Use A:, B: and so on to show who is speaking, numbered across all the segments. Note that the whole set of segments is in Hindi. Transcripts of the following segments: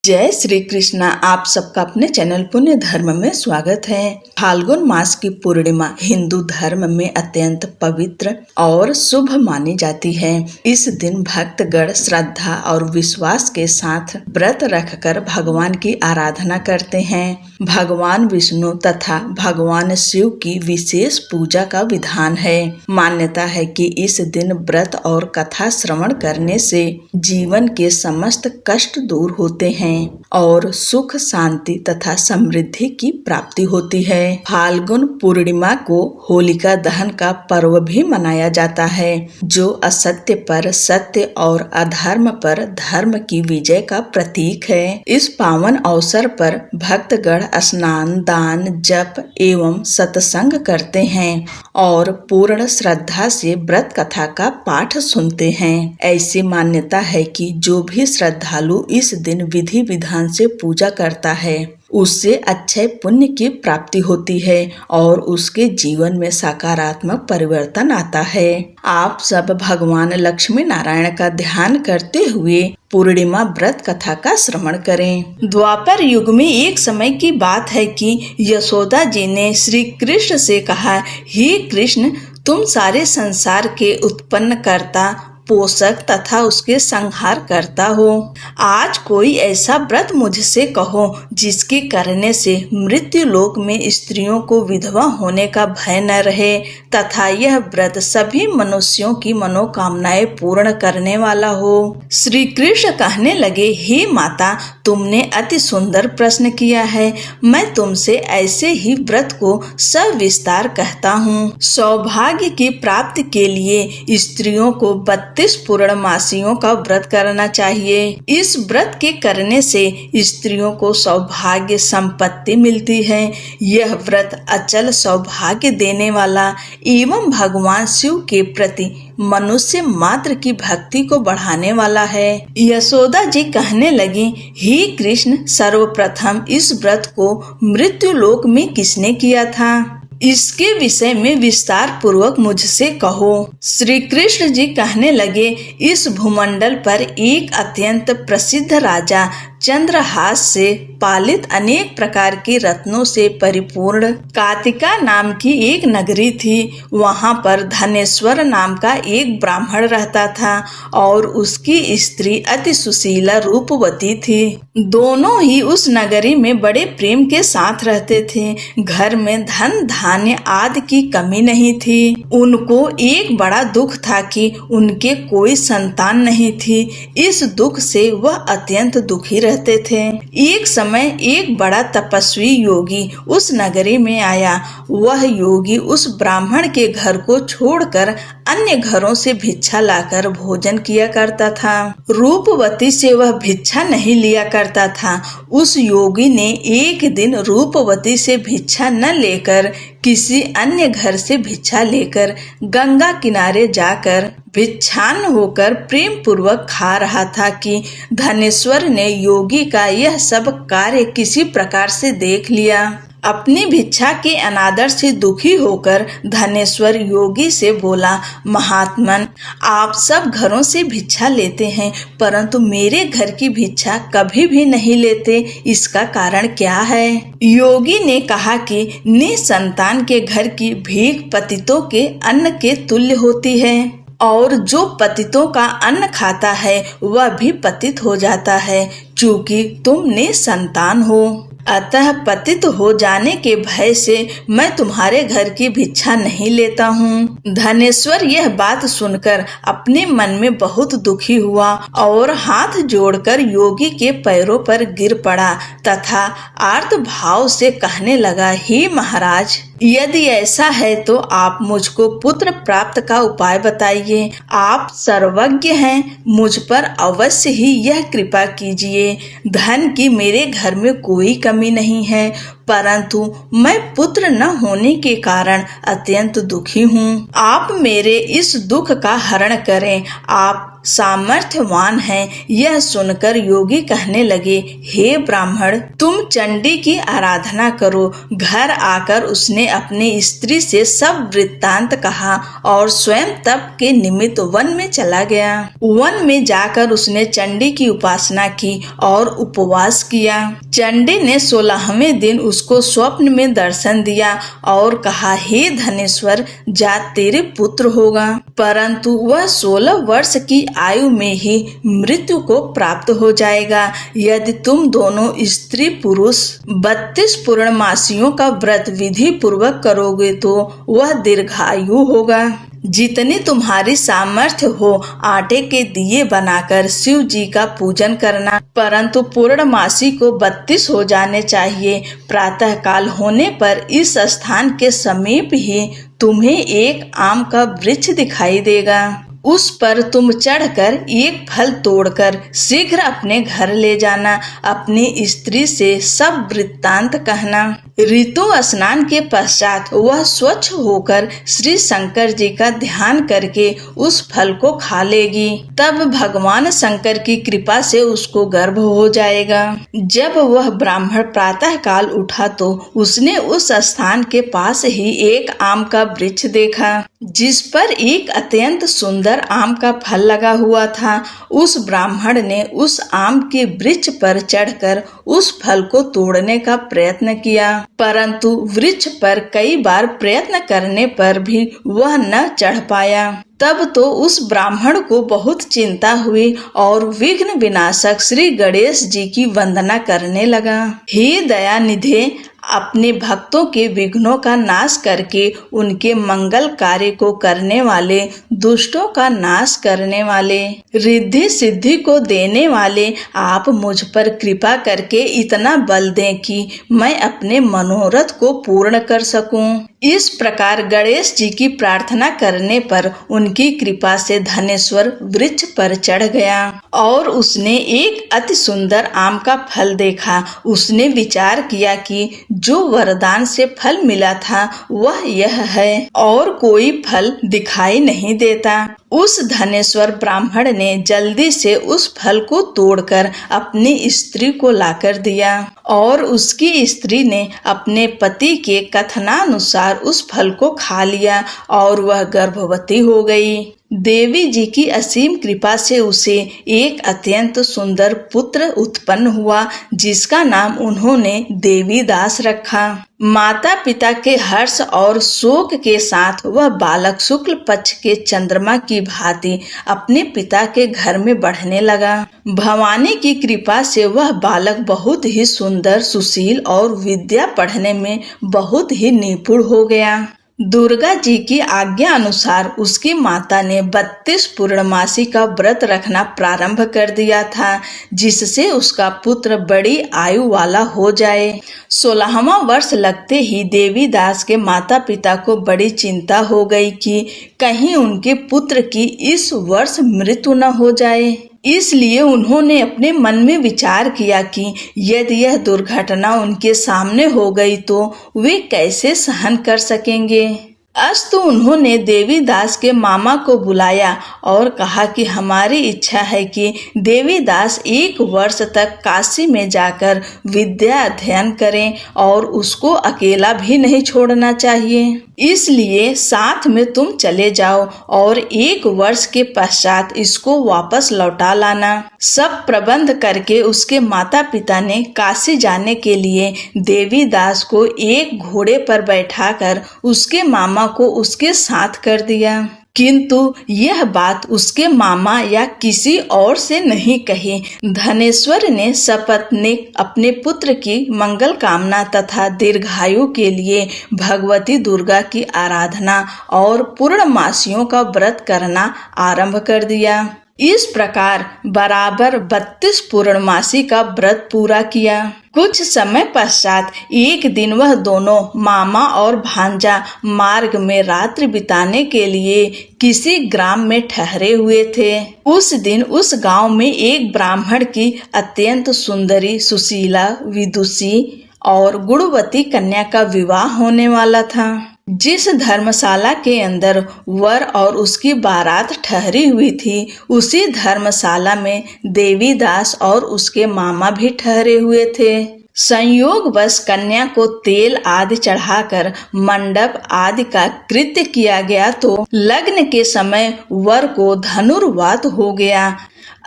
A: जय श्री कृष्णा। आप सबका अपने चैनल पुण्य धर्म में स्वागत है। फाल्गुन मास की पूर्णिमा हिंदू धर्म में अत्यंत पवित्र और शुभ मानी जाती है। इस दिन भक्तगण श्रद्धा और विश्वास के साथ व्रत रखकर भगवान की आराधना करते हैं। भगवान विष्णु तथा भगवान शिव की विशेष पूजा का विधान है। मान्यता है कि इस दिन व्रत और कथा श्रवण करने से जीवन के समस्त कष्ट दूर होते हैं और सुख शांति तथा समृद्धि की प्राप्ति होती है। फाल्गुन पूर्णिमा को होलिका दहन का पर्व भी मनाया जाता है, जो असत्य पर सत्य और अधर्म पर धर्म की विजय का प्रतीक है। इस पावन अवसर पर भक्तगण स्नान, दान, जप एवं सत्संग करते हैं और पूर्ण श्रद्धा से व्रत कथा का पाठ सुनते हैं। ऐसी मान्यता है कि जो भी श्रद्धालु इस दिन विधि विधान से पूजा करता है, उससे अच्छे पुण्य की प्राप्ति होती है और उसके जीवन में सकारात्मक परिवर्तन आता है। आप सब भगवान लक्ष्मी नारायण का ध्यान करते हुए पूर्णिमा व्रत कथा का श्रवण करें। द्वापर युग में एक समय की बात है कि यशोदा जी ने श्री कृष्ण से कहा, हे कृष्ण, तुम सारे संसार के उत्पन्न करता, पोषक तथा उसके संहार करता हो। आज कोई ऐसा व्रत मुझसे कहो जिसके करने से मृत्यु लोक में स्त्रियों को विधवा होने का भय न रहे तथा यह व्रत सभी मनुष्यों की मनोकामनाएं पूर्ण करने वाला हो। श्री कृष्ण कहने लगे, हे माता, तुमने अति सुंदर प्रश्न किया है। मैं तुमसे ऐसे ही व्रत को सविस्तार कहता हूँ। सौभाग्य की प्राप्ति के लिए स्त्रियों को 32 पूर्णमासियों का व्रत करना चाहिए। इस व्रत के करने से स्त्रियों को सौभाग्य संपत्ति मिलती है। यह व्रत अचल सौभाग्य देने वाला एवं भगवान शिव के प्रति मनुष्य मात्र की भक्ति को बढ़ाने वाला है। यशोदा जी कहने लगी, हे कृष्ण, सर्वप्रथम इस व्रत को मृत्यु लोक में किसने किया था? इसके विषय में विस्तार पूर्वक मुझसे कहो। श्री कृष्ण जी कहने लगे, इस भूमंडल पर एक अत्यंत प्रसिद्ध राजा चंद्रहास से पालित अनेक प्रकार के रत्नों से परिपूर्ण कातिका नाम की एक नगरी थी। वहां पर धनेश्वर नाम का एक ब्राह्मण रहता था और उसकी स्त्री अति सुशीला रूपवती थी। दोनों ही उस नगरी में बड़े प्रेम के साथ रहते थे। घर में धन धान्य आदि की कमी नहीं थी। उनको एक बड़ा दुख था कि उनके कोई संतान नहीं थी। इस दुख से वह अत्यंत दुखी रहते थे। एक समय एक बड़ा तपस्वी योगी उस नगरी में आया। वह योगी उस ब्राह्मण के घर को छोड़कर अन्य घरों से भिक्षा लाकर भोजन किया करता था। रूपवती से वह भिक्षा नहीं लिया करता था। उस योगी ने एक दिन रूपवती से भिक्षा न लेकर किसी अन्य घर से भिक्षा लेकर गंगा किनारे जाकर भिक्षान होकर प्रेम पूर्वक खा रहा था कि धनेश्वर ने योगी का यह सब कार्य किसी प्रकार से देख लिया। अपनी भिक्षा के अनादर से दुखी होकर धनेश्वर योगी से बोला, महात्मन, आप सब घरों से भिक्षा लेते हैं परंतु मेरे घर की भिक्षा कभी भी नहीं लेते, इसका कारण क्या है? योगी ने कहा कि निसंतान के घर की भीख पतितों के अन्न के तुल्य होती है और जो पतितों का अन्न खाता है वह भी पतित हो जाता है। चूंकि तुम निसंतान हो, अतः पतित हो जाने के भय से मैं तुम्हारे घर की भिक्षा नहीं लेता हूँ। धनेश्वर यह बात सुनकर अपने मन में बहुत दुखी हुआ और हाथ जोड़कर योगी के पैरों पर गिर पड़ा तथा आर्त भाव से कहने लगा, हे महाराज, यदि ऐसा है तो आप मुझको पुत्र प्राप्त का उपाय बताइए। आप सर्वज्ञ हैं, मुझ पर अवश्य ही यह कृपा कीजिए। धन की मेरे घर में कोई कमी नहीं है परंतु मैं पुत्र न होने के कारण अत्यंत दुखी हूँ। आप मेरे इस दुख का हरण करें। आप सामर्थ्यवान हैं। यह सुनकर योगी कहने लगे, हे ब्राह्मण, तुम चंडी की आराधना करो। घर आकर उसने अपनी स्त्री से सब वृत्तांत कहा और स्वयं तप के निमित्त वन में चला गया। वन में जाकर उसने चंडी की उपासना की और उपवास किया। चंडी ने 16वें दिन उसको स्वप्न में दर्शन दिया और कहा, हे धनेश्वर, जा तेरे पुत्र होगा। परंतु वह 16 वर्ष की आयु में ही मृत्यु को प्राप्त हो जाएगा। यदि तुम दोनों स्त्री पुरुष 32 पूर्णमासियों का व्रत विधि पूर्वक करोगे तो वह दीर्घायु होगा। जितनी तुम्हारी सामर्थ्य हो आटे के दिए बनाकर शिव जी का पूजन करना, परंतु पूर्णमासी को 32 हो जाने चाहिए। प्रातः काल होने पर इस स्थान के समीप ही तुम्हें एक आम का वृक्ष दिखाई देगा। उस पर तुम चढ़कर एक फल तोड़कर शीघ्र अपने घर ले जाना। अपनी स्त्री से सब वृत्तांत कहना। ऋतु स्नान के पश्चात वह स्वच्छ होकर श्री शंकर जी का ध्यान करके उस फल को खा लेगी। तब भगवान शंकर की कृपा से उसको गर्भ हो जाएगा। जब वह ब्राह्मण प्रातः काल उठा तो उसने उस स्थान के पास ही एक आम का वृक्ष देखा, जिस पर एक अत्यंत सुंदर आम का फल लगा हुआ था। उस ब्राह्मण ने उस आम के वृक्ष पर चढ़कर उस फल को तोड़ने का प्रयत्न किया, परंतु वृक्ष पर कई बार प्रयत्न करने पर भी वह न चढ़ पाया। तब तो उस ब्राह्मण को बहुत चिंता हुई और विघ्न विनाशक श्री गणेश जी की वंदना करने लगा। हे दया निधे, अपने भक्तों के विघ्नों का नाश करके उनके मंगल कार्य को करने वाले, दुष्टों का नाश करने वाले, रिद्धि सिद्धि को देने वाले, आप मुझ पर कृपा करके इतना बल दें कि मैं अपने मनोरथ को पूर्ण कर सकूं। इस प्रकार गणेश जी की प्रार्थना करने पर उनकी कृपा से धनेश्वर वृक्ष पर चढ़ गया और उसने एक अति सुंदर आम का फल देखा। उसने विचार किया कि जो वरदान से फल मिला था वह यह है और कोई फल दिखाई नहीं देता। उस धनेश्वर ब्राह्मण ने जल्दी से उस फल को तोड़कर अपनी स्त्री को लाकर दिया और उसकी स्त्री ने अपने पति के कथनानुसार उस फल को खा लिया और वह गर्भवती हो गई। देवी जी की असीम कृपा से उसे एक अत्यंत सुंदर पुत्र उत्पन्न हुआ, जिसका नाम उन्होंने देवीदास रखा। माता पिता के हर्ष और शोक के साथ वह बालक शुक्ल पक्ष के चंद्रमा की भांति अपने पिता के घर में बढ़ने लगा। भवानी की कृपा से वह बालक बहुत ही सुंदर, सुशील और विद्या पढ़ने में बहुत ही निपुण हो गया। दुर्गा जी की आज्ञा अनुसार उसकी माता ने 32 पूर्णमासी का व्रत रखना प्रारंभ कर दिया था, जिससे उसका पुत्र बड़ी आयु वाला हो जाए। 16वां वर्ष लगते ही देवीदास के माता पिता को बड़ी चिंता हो गई कि कहीं उनके पुत्र की इस वर्ष मृत्यु न हो जाए। इसलिए उन्होंने अपने मन में विचार किया कि यदि यह दुर्घटना उनके सामने हो गई तो वे कैसे सहन कर सकेंगे। अस्तु उन्होंने देवीदास के मामा को बुलाया और कहा कि हमारी इच्छा है कि देवीदास 1 वर्ष तक काशी में जाकर विद्या अध्ययन करें और उसको अकेला भी नहीं छोड़ना चाहिए। इसलिए साथ में तुम चले जाओ और 1 वर्ष के पश्चात इसको वापस लौटा लाना। सब प्रबंध करके उसके माता पिता ने काशी जाने के लिए देवीदास को एक घोड़े पर बैठाकर उसके मामा को उसके साथ कर दिया। किंतु यह बात उसके मामा या किसी और से नहीं कही। धनेश्वर ने सपत्नीक अपने पुत्र की मंगल कामना तथा दीर्घायु के लिए भगवती दुर्गा की आराधना और पूर्णमासियों का व्रत करना आरंभ कर दिया। इस प्रकार बराबर 32 पूर्णमासी का व्रत पूरा किया। कुछ समय पश्चात एक दिन वह दोनों मामा और भांजा मार्ग में रात्रि बिताने के लिए किसी ग्राम में ठहरे हुए थे। उस दिन उस गांव में एक ब्राह्मण की अत्यंत सुंदरी, सुशीला, विदुषी और गुणवती कन्या का विवाह होने वाला था। जिस धर्मशाला के अंदर वर और उसकी बारात ठहरी हुई थी, उसी धर्मशाला में देवीदास और उसके मामा भी ठहरे हुए थे। संयोगवश कन्या को तेल आदि चढ़ाकर मंडप आदि का कृत्य किया गया तो लग्न के समय वर को धनुर्वात हो गया।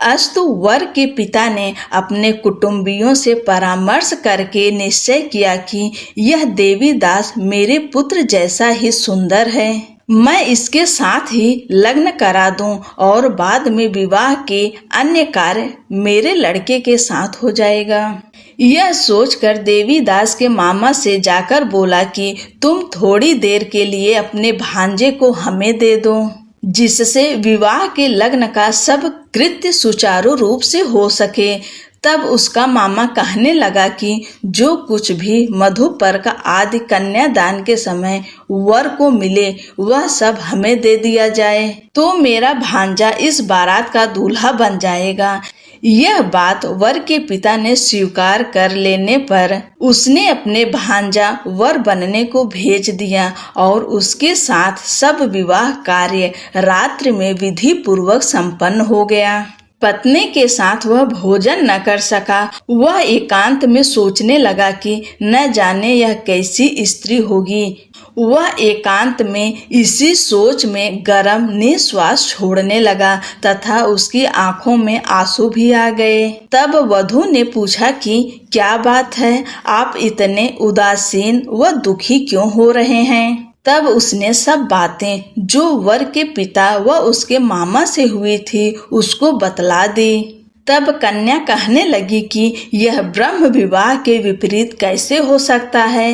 A: अस्तु वर के पिता ने अपने कुटुंबियों से परामर्श करके निश्चय किया कि यह देवीदास मेरे पुत्र जैसा ही सुंदर है, मैं इसके साथ ही लग्न करा दूं और बाद में विवाह के अन्य कार्य मेरे लड़के के साथ हो जाएगा। यह सोचकर देवीदास के मामा से जाकर बोला कि तुम थोड़ी देर के लिए अपने भांजे को हमें दे दो, जिससे विवाह के लग्न का सब कृत्य सुचारू रूप से हो सके। तब उसका मामा कहने लगा कि जो कुछ भी मधुपर्क आदि कन्यादान के समय वर को मिले वह सब हमें दे दिया जाए, तो मेरा भांजा इस बारात का दूल्हा बन जाएगा। यह बात वर के पिता ने स्वीकार कर लेने पर उसने अपने भांजा वर बनने को भेज दिया और उसके साथ सब विवाह कार्य रात्रि में विधि पूर्वक संपन्न हो गया। पत्नी के साथ वह भोजन न कर सका। वह एकांत में सोचने लगा कि न जाने यह कैसी स्त्री होगी। वह एकांत में इसी सोच में गरम निश्वास छोड़ने लगा तथा उसकी आंखों में आंसू भी आ गए। तब वधू ने पूछा कि क्या बात है, आप इतने उदासीन व दुखी क्यों हो रहे हैं? तब उसने सब बातें जो वर के पिता व उसके मामा से हुई थी उसको बतला दी। तब कन्या कहने लगी कि यह ब्रह्म विवाह के विपरीत कैसे हो सकता है।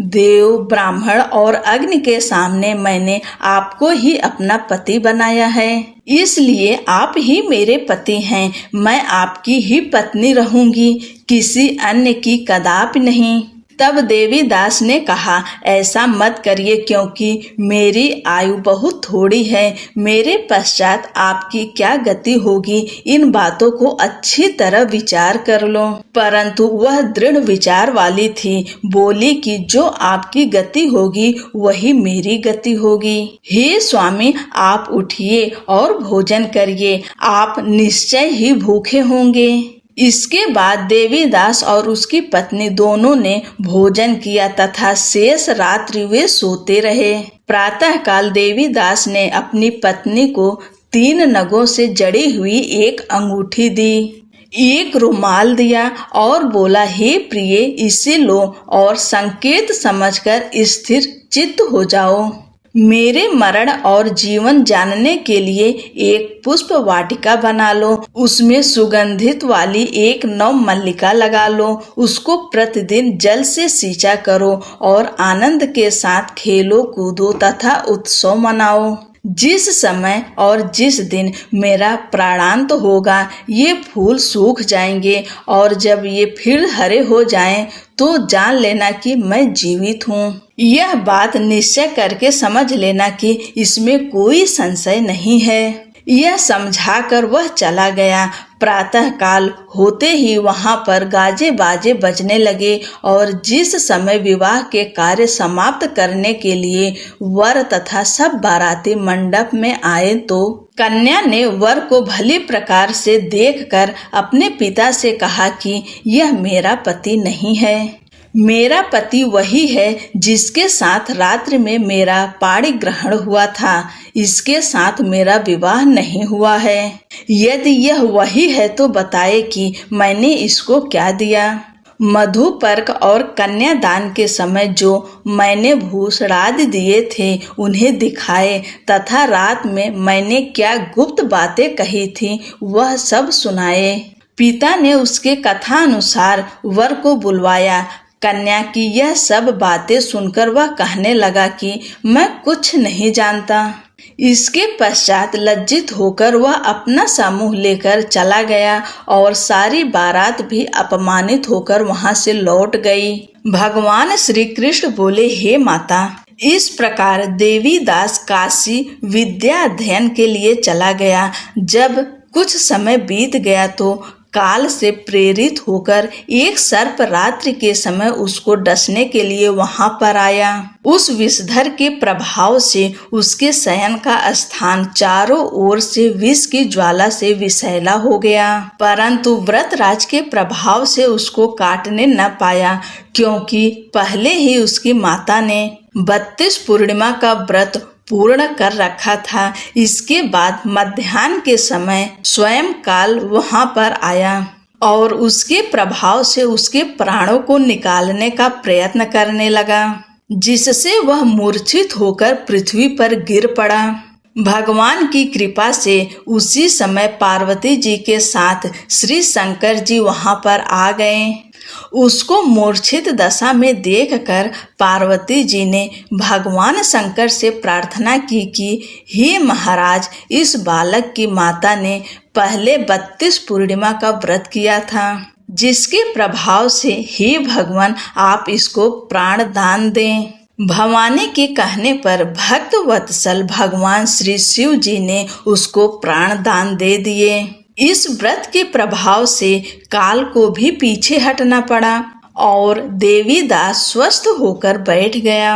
A: देव, ब्राह्मण और अग्नि के सामने मैंने आपको ही अपना पति बनाया है, इसलिए आप ही मेरे पति हैं। मैं आपकी ही पत्नी रहूंगी, किसी अन्य की कदापि नहीं। तब देवीदास ने कहा, ऐसा मत करिए, क्योंकि मेरी आयु बहुत थोड़ी है। मेरे पश्चात आपकी क्या गति होगी, इन बातों को अच्छी तरह विचार कर लो। परंतु वह दृढ़ विचार वाली थी। बोली कि जो आपकी गति होगी वही मेरी गति होगी। हे स्वामी, आप उठिए और भोजन करिए, आप निश्चय ही भूखे होंगे। इसके बाद देवीदास और उसकी पत्नी दोनों ने भोजन किया तथा शेष रात्रि वे सोते रहे। प्रातः काल देवीदास ने अपनी पत्नी को 3 नगों से जड़ी हुई एक अंगूठी दी, एक रुमाल दिया और बोला, हे प्रिय, इसे लो और संकेत समझकर स्थिर चित्त हो जाओ। मेरे मरण और जीवन जानने के लिए एक पुष्प वाटिका बना लो, उसमें सुगंधित वाली एक नव मल्लिका लगा लो, उसको प्रतिदिन जल से सींचा करो और आनंद के साथ खेलो कूदो तथा उत्सव मनाओ। जिस समय और जिस दिन मेरा प्राणांत होगा ये फूल सूख जाएंगे और जब ये फिर हरे हो जाएं तो जान लेना कि मैं जीवित हूँ। यह बात निश्चय करके समझ लेना कि इसमें कोई संशय नहीं है। यह समझाकर वह चला गया। प्रातः काल होते ही वहां पर गाजे बाजे बजने लगे और जिस समय विवाह के कार्य समाप्त करने के लिए वर तथा सब बाराती मंडप में आए तो कन्या ने वर को भली प्रकार से देखकर अपने पिता से कहा कि यह मेरा पति नहीं है। मेरा पति वही है जिसके साथ रात्रि में मेरा पाणी ग्रहण हुआ था, इसके साथ मेरा विवाह नहीं हुआ है। यदि यह वही है तो बताए कि मैंने इसको क्या दिया। मधुपर्क और कन्यादान के समय जो मैंने भूषणादि दिए थे उन्हें दिखाए तथा रात में मैंने क्या गुप्त बातें कही थी वह सब सुनाए। पिता ने उसके कथा अनुसार वर को बुलवाया। कन्या की यह सब बातें सुनकर वह कहने लगा कि मैं कुछ नहीं जानता। इसके पश्चात लज्जित होकर वह अपना समूह लेकर चला गया और सारी बारात भी अपमानित होकर वहां से लौट गई। भगवान श्री कृष्ण बोले, हे माता, इस प्रकार देवीदास काशी विद्या अध्ययन के लिए चला गया। जब कुछ समय बीत गया तो काल से प्रेरित होकर एक सर्प रात्रि के समय उसको डसने के लिए वहां पर आया। उस विषधर के प्रभाव से उसके शयन का स्थान चारों ओर से विष की ज्वाला से विषैला हो गया, परंतु व्रतराज के प्रभाव से उसको काटने न पाया, क्योंकि पहले ही उसकी माता ने 32 पूर्णिमा का व्रत पूर्ण कर रखा था। इसके बाद मध्याह्न के समय स्वयं काल वहां पर आया और उसके प्रभाव से उसके प्राणों को निकालने का प्रयत्न करने लगा, जिससे वह मूर्छित होकर पृथ्वी पर गिर पड़ा। भगवान की कृपा से उसी समय पार्वती जी के साथ श्री शंकर जी वहां पर आ गए। उसको मूर्छित दशा में देखकर पार्वती जी ने भगवान शंकर से प्रार्थना की कि हे महाराज, इस बालक की माता ने पहले 32 पूर्णिमा का व्रत किया था, जिसके प्रभाव से हे भगवान आप इसको प्राण दान दें। भवानी के कहने पर भक्त वत्सल भगवान श्री शिव जी ने उसको प्राण दान दे दिए। इस व्रत के प्रभाव से काल को भी पीछे हटना पड़ा और देवी दास स्वस्थ होकर बैठ गया।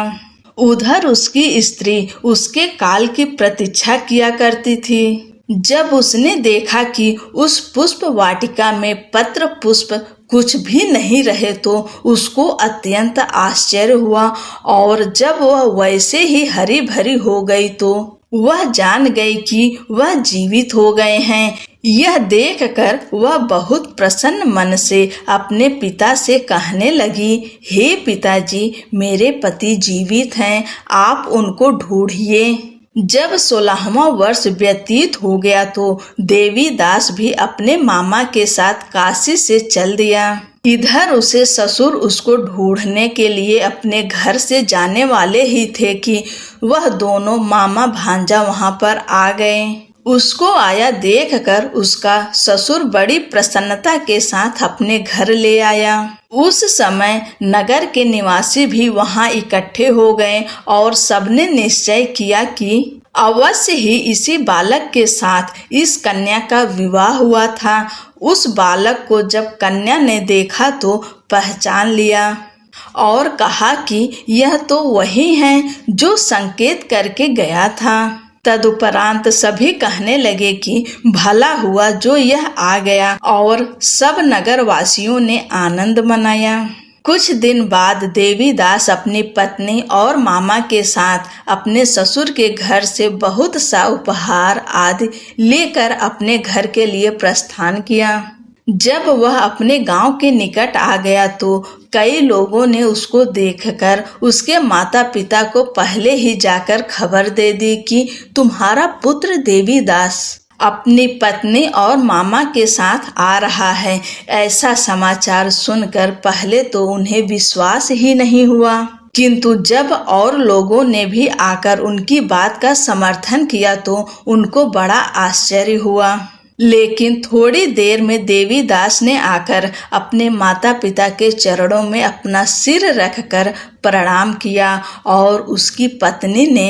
A: उधर उसकी स्त्री उसके काल की प्रतीक्षा किया करती थी। जब उसने देखा कि उस पुष्प वाटिका में पत्र पुष्प कुछ भी नहीं रहे तो उसको अत्यंत आश्चर्य हुआ, और जब वह वैसे ही हरी भरी हो गई तो वह जान गई कि वह जीवित हो गए हैं। यह देखकर वह बहुत प्रसन्न मन से अपने पिता से कहने लगी, हे पिताजी, मेरे पति जीवित हैं, आप उनको ढूंढिए। जब 16वां वर्ष व्यतीत हो गया तो देवी दास भी अपने मामा के साथ काशी से चल दिया। इधर उसे ससुर उसको ढूंढने के लिए अपने घर से जाने वाले ही थे कि वह दोनों मामा भांजा वहां पर आ गए। उसको आया देखकर उसका ससुर बड़ी प्रसन्नता के साथ अपने घर ले आया। उस समय नगर के निवासी भी वहां इकट्ठे हो गए और सबने निश्चय किया कि अवश्य ही इसी बालक के साथ इस कन्या का विवाह हुआ था। उस बालक को जब कन्या ने देखा तो पहचान लिया और कहा कि यह तो वही है जो संकेत करके गया था। तदुपरांत सभी कहने लगे कि भला हुआ जो यह आ गया, और सब नगर वासियों ने आनंद मनाया। कुछ दिन बाद देवी दास अपनी पत्नी और मामा के साथ अपने ससुर के घर से बहुत सा उपहार आदि लेकर अपने घर के लिए प्रस्थान किया। जब वह अपने गांव के निकट आ गया तो कई लोगों ने उसको देखकर उसके माता पिता को पहले ही जाकर खबर दे दी कि तुम्हारा पुत्र देवी दास अपनी पत्नी और मामा के साथ आ रहा है। ऐसा समाचार सुनकर पहले तो उन्हें विश्वास ही नहीं हुआ, किंतु जब और लोगों ने भी आकर उनकी बात का समर्थन किया तो उनको बड़ा आश्चर्य हुआ। लेकिन थोड़ी देर में देवी दास ने आकर अपने माता पिता के चरणों में अपना सिर रखकर प्रणाम किया और उसकी पत्नी ने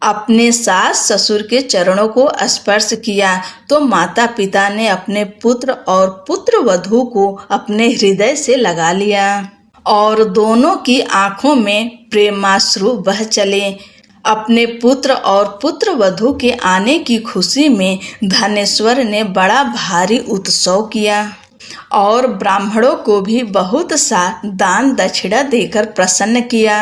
A: अपने सास ससुर के चरणों को स्पर्श किया तो माता पिता ने अपने पुत्र और पुत्र वधू को अपने हृदय से लगा लिया और दोनों की आंखों में प्रेमाश्रु बह चले। अपने पुत्र और पुत्र वधू के आने की खुशी में धनेश्वर ने बड़ा भारी उत्सव किया और ब्राह्मणों को भी बहुत सा दान दक्षिणा देकर प्रसन्न किया।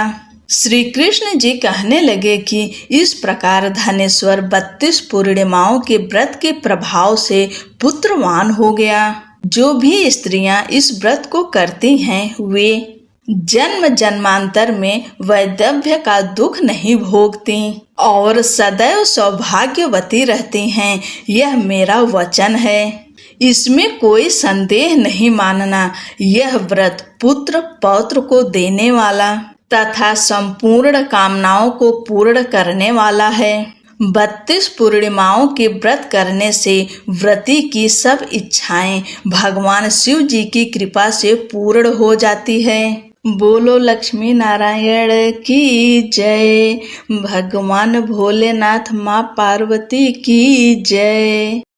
A: श्री कृष्ण जी कहने लगे कि इस प्रकार धनेश्वर 32 पूर्णिमाओं के व्रत के प्रभाव से पुत्रवान हो गया। जो भी स्त्रियां इस व्रत को करती हैं वे जन्म जन्मांतर में वैधव्य का दुख नहीं भोगती और सदैव सौभाग्यवती रहती हैं। यह मेरा वचन है, इसमें कोई संदेह नहीं मानना। यह व्रत पुत्र पौत्र को देने वाला तथा संपूर्ण कामनाओं को पूर्ण करने वाला है। 32 पूर्णिमाओं के व्रत करने से व्रती की सब इच्छाएं भगवान शिव जी की कृपा से पूर्ण हो जाती है। बोलो लक्ष्मी नारायण की जय। भगवान भोलेनाथ माँ पार्वती की जय।